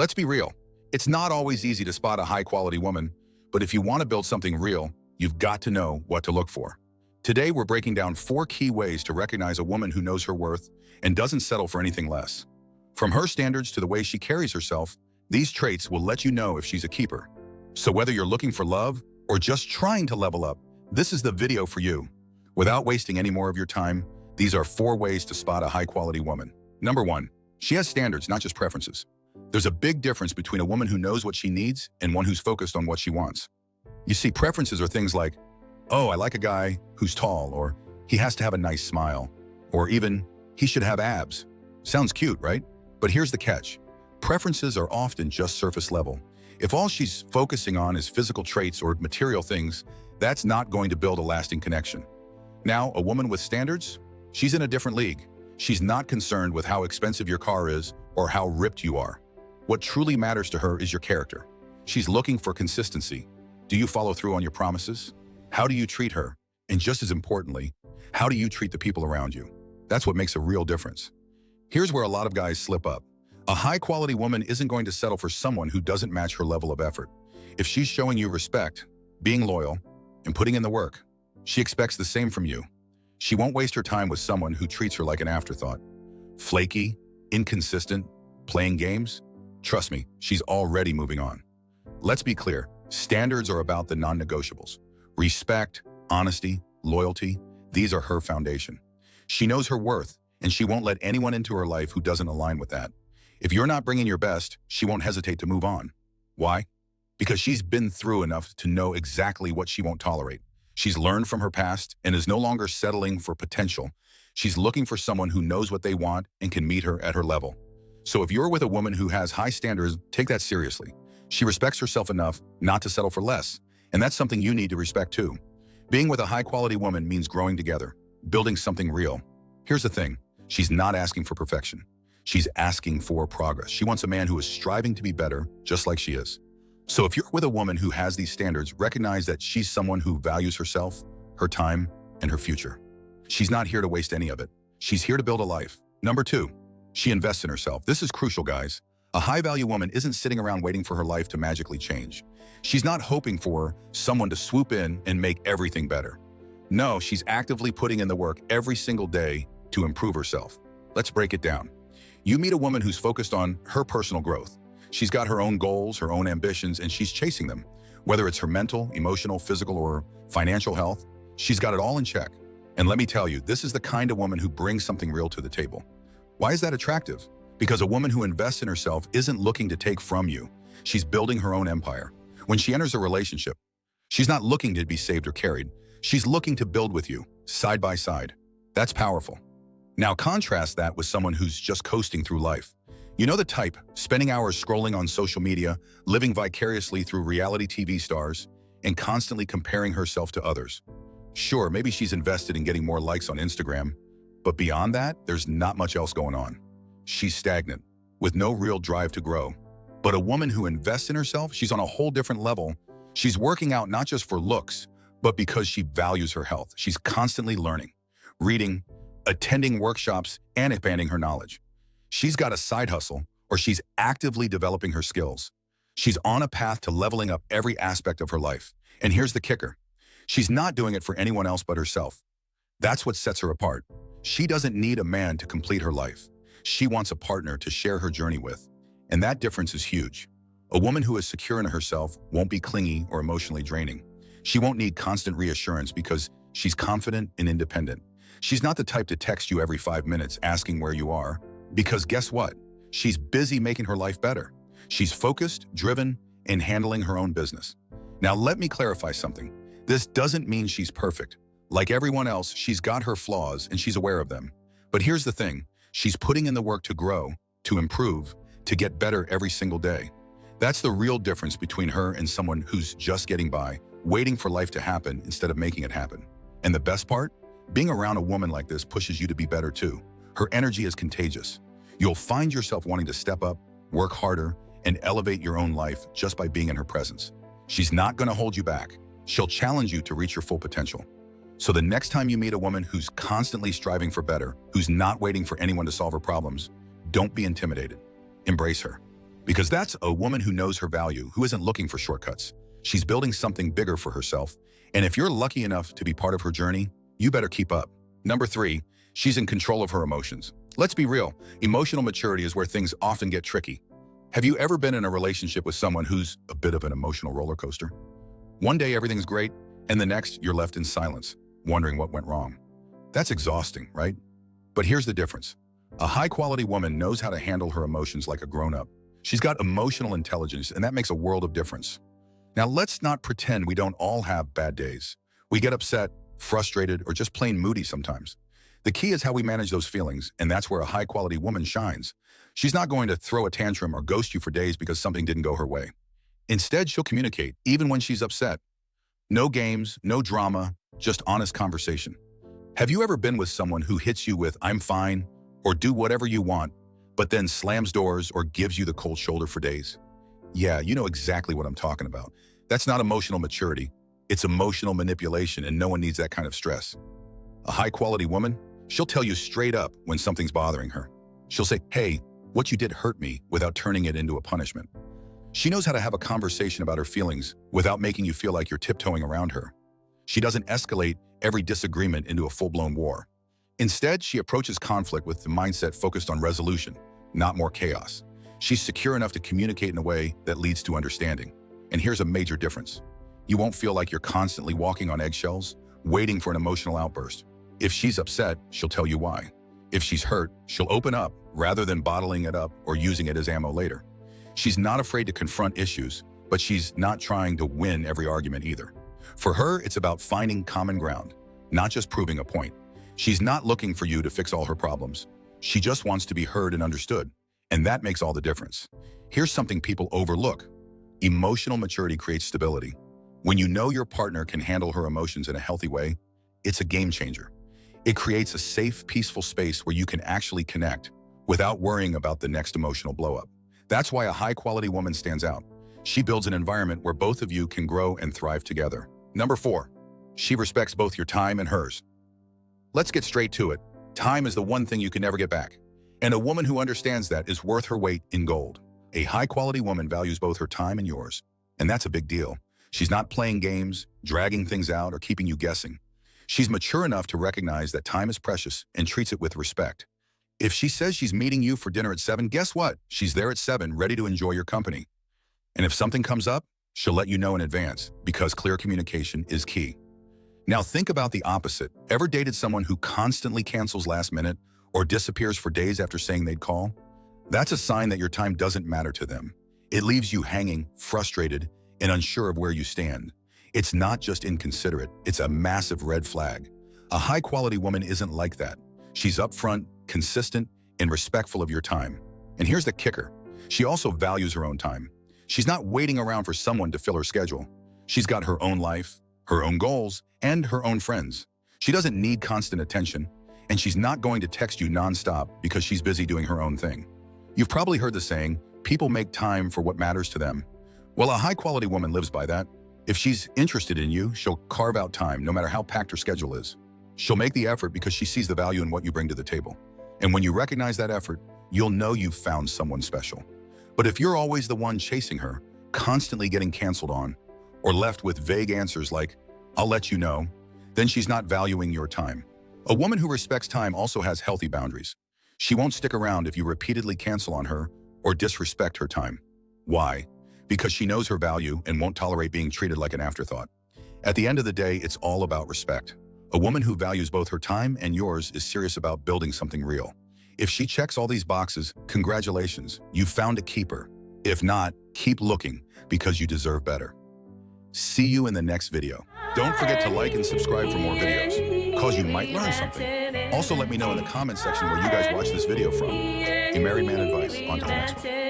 Let's be real. It's not always easy to spot a high-quality woman, but if you want to build something real, you've got to know what to look for. Today, we're breaking down 4 key ways to recognize a woman who knows her worth and doesn't settle for anything less. From her standards to the way she carries herself, these traits will let you know if she's a keeper. So whether you're looking for love or just trying to level up, this is the video for you. Without wasting any more of your time, these are 4 ways to spot a high-quality woman. Number 1, she has standards, not just preferences. There's a big difference between a woman who knows what she needs and one who's focused on what she wants. You see, preferences are things like, oh, I like a guy who's tall, or he has to have a nice smile, or even, he should have abs. Sounds cute, right? But here's the catch. Preferences are often just surface level. If all she's focusing on is physical traits or material things, that's not going to build a lasting connection. Now, a woman with standards, she's in a different league. She's not concerned with how expensive your car is or how ripped you are. What truly matters to her is your character. She's looking for consistency. Do you follow through on your promises? How do you treat her? And just as importantly, how do you treat the people around you? That's what makes a real difference. Here's where a lot of guys slip up. A high-quality woman isn't going to settle for someone who doesn't match her level of effort. If she's showing you respect, being loyal, and putting in the work, she expects the same from you. She won't waste her time with someone who treats her like an afterthought. Flaky, inconsistent, playing games? Trust me, she's already moving on. Let's be clear, standards are about the non-negotiables. Respect, honesty, loyalty, these are her foundation. She knows her worth, and she won't let anyone into her life who doesn't align with that. If you're not bringing your best, she won't hesitate to move on. Why? Because she's been through enough to know exactly what she won't tolerate. She's learned from her past and is no longer settling for potential. She's looking for someone who knows what they want and can meet her at her level. So if you're with a woman who has high standards, take that seriously. She respects herself enough not to settle for less, and that's something you need to respect too. Being with a high-quality woman means growing together, building something real. Here's the thing, she's not asking for perfection. She's asking for progress. She wants a man who is striving to be better, just like she is. So if you're with a woman who has these standards, recognize that she's someone who values herself, her time, and her future. She's not here to waste any of it. She's here to build a life. Number 2, she invests in herself. This is crucial, guys. A high-value woman isn't sitting around waiting for her life to magically change. She's not hoping for someone to swoop in and make everything better. No, she's actively putting in the work every single day to improve herself. Let's break it down. You meet a woman who's focused on her personal growth. She's got her own goals, her own ambitions, and she's chasing them. Whether it's her mental, emotional, physical, or financial health, she's got it all in check. And let me tell you, this is the kind of woman who brings something real to the table. Why is that attractive? Because a woman who invests in herself isn't looking to take from you. She's building her own empire. When she enters a relationship, she's not looking to be saved or carried. She's looking to build with you, side by side. That's powerful. Now contrast that with someone who's just coasting through life. You know the type, spending hours scrolling on social media, living vicariously through reality TV stars, and constantly comparing herself to others. Sure, maybe she's invested in getting more likes on Instagram, but beyond that, there's not much else going on. She's stagnant, with no real drive to grow. But a woman who invests in herself, she's on a whole different level. She's working out not just for looks, but because she values her health. She's constantly learning, reading, attending workshops, and expanding her knowledge. She's got a side hustle, or she's actively developing her skills. She's on a path to leveling up every aspect of her life. And here's the kicker. She's not doing it for anyone else but herself. That's what sets her apart. She doesn't need a man to complete her life. She wants a partner to share her journey with. And that difference is huge. A woman who is secure in herself won't be clingy or emotionally draining. She won't need constant reassurance because she's confident and independent. She's not the type to text you every 5 minutes asking where you are, because guess what? She's busy making her life better. She's focused, driven, and handling her own business. Now let me clarify something. This doesn't mean she's perfect. Like everyone else, she's got her flaws and she's aware of them. But here's the thing. She's putting in the work to grow, to improve, to get better every single day. That's the real difference between her and someone who's just getting by, waiting for life to happen instead of making it happen. And the best part? Being around a woman like this pushes you to be better too. Her energy is contagious. You'll find yourself wanting to step up, work harder, and elevate your own life just by being in her presence. She's not going to hold you back. She'll challenge you to reach your full potential. So the next time you meet a woman who's constantly striving for better, who's not waiting for anyone to solve her problems, don't be intimidated. Embrace her. Because that's a woman who knows her value, who isn't looking for shortcuts. She's building something bigger for herself. And if you're lucky enough to be part of her journey, you better keep up. Number 3, she's in control of her emotions. Let's be real, emotional maturity is where things often get tricky. Have you ever been in a relationship with someone who's a bit of an emotional roller coaster? One day everything's great, and the next you're left in silence, wondering what went wrong. That's exhausting, right? But here's the difference. A high-quality woman knows how to handle her emotions like a grown-up. She's got emotional intelligence, and that makes a world of difference. Now, let's not pretend we don't all have bad days. We get upset, frustrated, or just plain moody sometimes. The key is how we manage those feelings, and that's where a high-quality woman shines. She's not going to throw a tantrum or ghost you for days because something didn't go her way. Instead, she'll communicate, even when she's upset. No games, no drama, just honest conversation. Have you ever been with someone who hits you with, "I'm fine," or "do whatever you want," but then slams doors or gives you the cold shoulder for days? Yeah, you know exactly what I'm talking about. That's not emotional maturity. It's emotional manipulation, and no one needs that kind of stress. A high-quality woman, she'll tell you straight up when something's bothering her. She'll say, "Hey, what you did hurt me," without turning it into a punishment. She knows how to have a conversation about her feelings without making you feel like you're tiptoeing around her. She doesn't escalate every disagreement into a full-blown war. Instead, she approaches conflict with the mindset focused on resolution, not more chaos. She's secure enough to communicate in a way that leads to understanding. And here's a major difference. You won't feel like you're constantly walking on eggshells, waiting for an emotional outburst. If she's upset, she'll tell you why. If she's hurt, she'll open up rather than bottling it up or using it as ammo later. She's not afraid to confront issues, but she's not trying to win every argument either. For her, it's about finding common ground, not just proving a point. She's not looking for you to fix all her problems. She just wants to be heard and understood, and that makes all the difference. Here's something people overlook. Emotional maturity creates stability. When you know your partner can handle her emotions in a healthy way, it's a game changer. It creates a safe, peaceful space where you can actually connect without worrying about the next emotional blow-up. That's why a high-quality woman stands out. She builds an environment where both of you can grow and thrive together. Number 4, she respects both your time and hers. Let's get straight to it. Time is the one thing you can never get back. And a woman who understands that is worth her weight in gold. A high-quality woman values both her time and yours, and that's a big deal. She's not playing games, dragging things out, or keeping you guessing. She's mature enough to recognize that time is precious and treats it with respect. If she says she's meeting you for dinner at 7, guess what? She's there at 7, ready to enjoy your company. And if something comes up, she'll let you know in advance, because clear communication is key. Now think about the opposite. Ever dated someone who constantly cancels last minute or disappears for days after saying they'd call? That's a sign that your time doesn't matter to them. It leaves you hanging, frustrated, and unsure of where you stand. It's not just inconsiderate, it's a massive red flag. A high-quality woman isn't like that. She's upfront, consistent, and respectful of your time. And here's the kicker. She also values her own time. She's not waiting around for someone to fill her schedule. She's got her own life, her own goals, and her own friends. She doesn't need constant attention, and she's not going to text you nonstop because she's busy doing her own thing. You've probably heard the saying, people make time for what matters to them. Well, a high-quality woman lives by that. If she's interested in you, she'll carve out time, no matter how packed her schedule is. She'll make the effort because she sees the value in what you bring to the table. And when you recognize that effort, you'll know you've found someone special. But if you're always the one chasing her, constantly getting canceled on, or left with vague answers like, "I'll let you know," then she's not valuing your time. A woman who respects time also has healthy boundaries. She won't stick around if you repeatedly cancel on her or disrespect her time. Why? Because she knows her value and won't tolerate being treated like an afterthought. At the end of the day, it's all about respect. A woman who values both her time and yours is serious about building something real. If she checks all these boxes, congratulations, you've found a keeper. If not, keep looking, because you deserve better. See you in the next video. Don't forget to like and subscribe for more videos, because you might learn something. Also, let me know in the comment section where you guys watch this video from. A Married Man Advice. On to the next one.